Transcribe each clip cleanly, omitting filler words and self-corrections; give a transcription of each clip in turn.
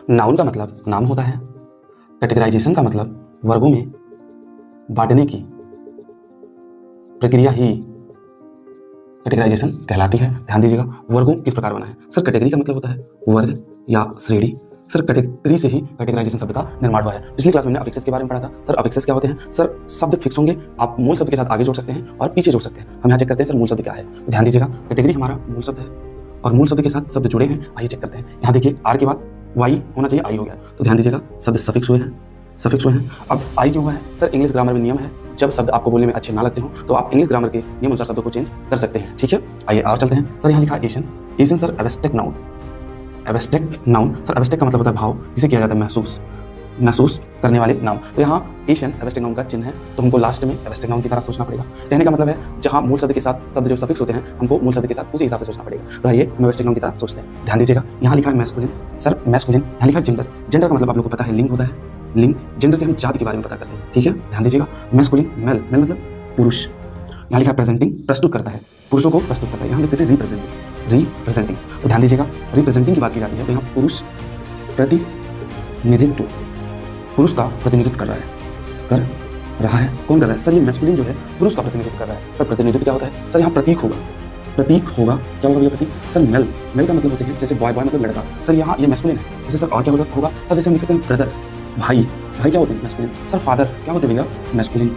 Noun का मतलब नाम होता है। कैटेगराइजेशन का मतलब वर्गों में बांटने की प्रक्रिया ही कैटेगराइजेशन कहलाती है। ध्यान दीजिएगा, वर्गों किस प्रकार बना है। सर कैटेगरी का मतलब होता है वर्ग या श्रेणी। सर कैटेगरी से ही कैटेगराइजेशन शब्द का निर्माण हुआ है। पिछली क्लास में हमने अफिक्सेस के बारे में पढ़ा था। सर अफिक्सेस क्या होते हैं? सर शब्द फिक्स होंगे, आप मूल शब्द के साथ आगे जोड़ सकते हैं और पीछे जोड़ सकते हैं। हम यहाँ चेक करते हैं सर मूल शब्द क्या है। तो ध्यान दीजिएगा, कैटेगरी हमारा मूल शब्द है और मूल शब्द के साथ शब्द जुड़े हैं। आइए चेक करते हैं। यहाँ देखिए आर के बाद वाई होना चाहिए, आई हो गया। तो ध्यान दीजिएगा, शब्द सफिक्स हुए हैं, सफिक्स हुए हैं। अब आई क्यों हुआ है? सर इंग्लिश ग्रामर में नियम है, जब शब्द आपको बोलने में अच्छे ना लगते हो तो आप इंग्लिश ग्रामर के नियम अनुसार शब्दों को चेंज कर सकते हैं। ठीक है, आइए और चलते हैं। सर यहाँ लिखा एशन। एशन sir abstract noun. Abstract noun sir abstract का मतलब होता है भाव, जिसे किया जाता है महसूस, महसूस करने वाले नाम। तो यहाँ एशन एब्स्ट्रैक्ट नाउन का चिन्ह है, तो हमको लास्ट में एब्स्ट्रैक्ट नाउन की तरह सोचना पड़ेगा। कहने का मतलब है जहाँ मूल शब्द के साथ शब्द जो सफिक्स होते हैं, हमको मूल शब्द के साथ उसी हिसाब से सोचना पड़ेगा। तो आइए हम एब्स्ट्रैक्ट नाउन की तरह सोचते हैं। ध्यान दीजिएगा, यहाँ लिखा है मैस्कुलिन। सर मैस्कुलिन, यहाँ लिखा है जेंडर। जेंडर का मतलब आप लोगों को पता है लिंग होता है। लिंग, जेंडर से हम जाति के बारे में पता करते हैं। ठीक है, ध्यान दीजिएगा, मैस्कुलिन मेल, मेल मतलब पुरुष। यहाँ लिखा है प्रेजेंटिंग, प्रस्तुत करता है, पुरुषों को प्रस्तुत करता है। यहाँ लिखते थे रिप्रेजेंटिंग, रिप्रेजेंटिंग। तो ध्यान दीजिएगा, रिप्रेजेंटिंग की बात की जाती है तो यहाँ पुरुष प्रतिनिधित्व, पुरुष का प्रतिनिधित्व कर रहा है। कौन कर रहा है? सर ये मैस्कुलिन जो है पुरुष का प्रतिनिधित्व कर रहा है। सर प्रतिनिधित्व क्या होता है? सर यहाँ प्रतीक होगा, प्रतीक होगा। क्या होगा भैया प्रतीक? सर मेल, मेल का मतलब होते हैं जैसे बॉय, बॉय मतलब लड़का। सर यहाँ ये मैस्कुलिन है। जैसे सर और क्या होगा? सर जैसे हम लिख सकते हैं ब्रदर, भाई, भाई क्या होते हैं? मैस्कुलिन। सर फादर क्या होते हैं भैया? मैस्कुलिन।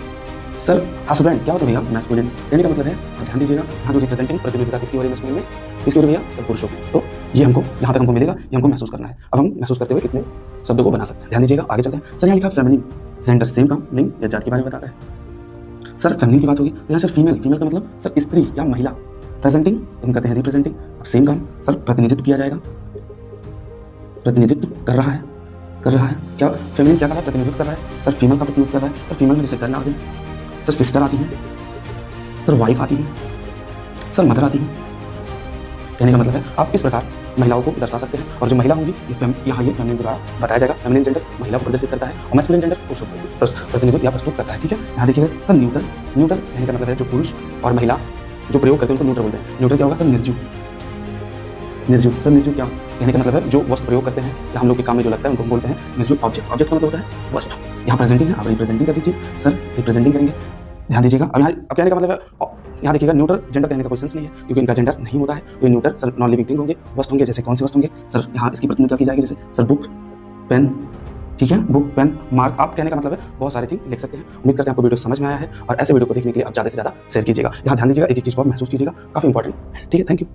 सर हस्बैंड क्या होता है भैया? मैस्कुलिन। कहने का मतलब है, ध्यान दीजिएगा, यहाँ जो रिप्रेजेंटिंग प्रतिनिधित्व किसकी हो रही है मैस्कुलिन में, किसकी हो रही है भैया? पुरुषों की। तो ये हमको यहाँ तक हमको मिलेगा, ये हमको महसूस करना है। अब हम महसूस करते हुए कितने शब्दों को बना सकते हैं। ध्यान दीजिएगा, आगे चलते हैं। सर यहाँ लिखा फेमिनिन, जेंडर सेम काम, लिंग या जाति के बारे में बताता है। सर फेमिनिन की बात होगी, यहाँ सर फीमेल, फीमेल का मतलब सर स्त्री या महिला। प्रेजेंटिंग हम कहते हैं रिप्रेजेंटिंग। अब सेम काम सर प्रतिनिधित्व किया जाएगा, प्रतिनिधित्व कर रहा है, कर रहा है। क्या फेमिनिन क्या कर रहा है? प्रतिनिधित्व कर रहा है। सर फीमेल का प्रतिनिधित्व कर रहा है। सर फीमेल में जैसे गर्ल आती है, सर सिस्टर आती है, सर वाइफ आती है, सर मदर आती है। कहने का मतलब है आप इस प्रकार महिलाओं को दर्शा सकते हैं। और जो महिला होंगी यहाँ ये फेमिनिन के द्वारा बताया जाएगा। फेमिनिन जेंडर महिला को प्रदर्शित करता है और मैस्कुलिन जेंडर पुरुषों को प्रतिनिधित्व या प्रस्तुत करता है। ठीक है, यहाँ देखिएगा सर न्यूट्रल। न्यूट्रल कहने का मतलब है जो पुरुष और महिला जो प्रयोग करते हैं उनको न्यूट्रल बोलते हैं। न्यूट्रल क्या होगा? सर निर्जीव, निर्जीव। सर निर्जीव क्या कहने का मतलब है जो वस्तु प्रयोग करते हैं या हम लोग के काम में जो लगता है उनको हम बोलते हैं निर्जीव। ऑब्जेक्ट, ऑब्जेक्ट का मतलब होता है वस्तु। यहाँ प्रेजेंटिंग है, आप रिप्रेजेंटिंग कर दीजिए। सर रिप्रेजेंटिंग करेंगे। ध्यान दीजिएगा, अब कहने का मतलब है यहाँ देखिएगा न्यूट्रल जेंडर कहने का कोई सेंस नहीं है क्योंकि इनका जेंडर नहीं होता है। तो ये neutral sir non living thing होंगे, वस्तु होंगे। जैसे कौन से वस्तु होंगे? सर यहाँ इसकी प्रतिनिधित्व की जाएगी, जैसे सर बुक, पेन। ठीक है, बुक, पेन, मार्क। आप कहने का मतलब है बहुत सारे थिंग लिख सकते हैं। उम्मीद करते हैं आपको वीडियो समझ में आया है और ऐसे वीडियो को देखने के लिए आप ज़्यादा से ज़्यादा शेयर कीजिएगा। यहाँ ध्यान दीजिएगा, एक एक चीज़ को आप महसूस कीजिएगा, काफ़ी इंपॉर्टेंट है। ठीक है, थैंक यू।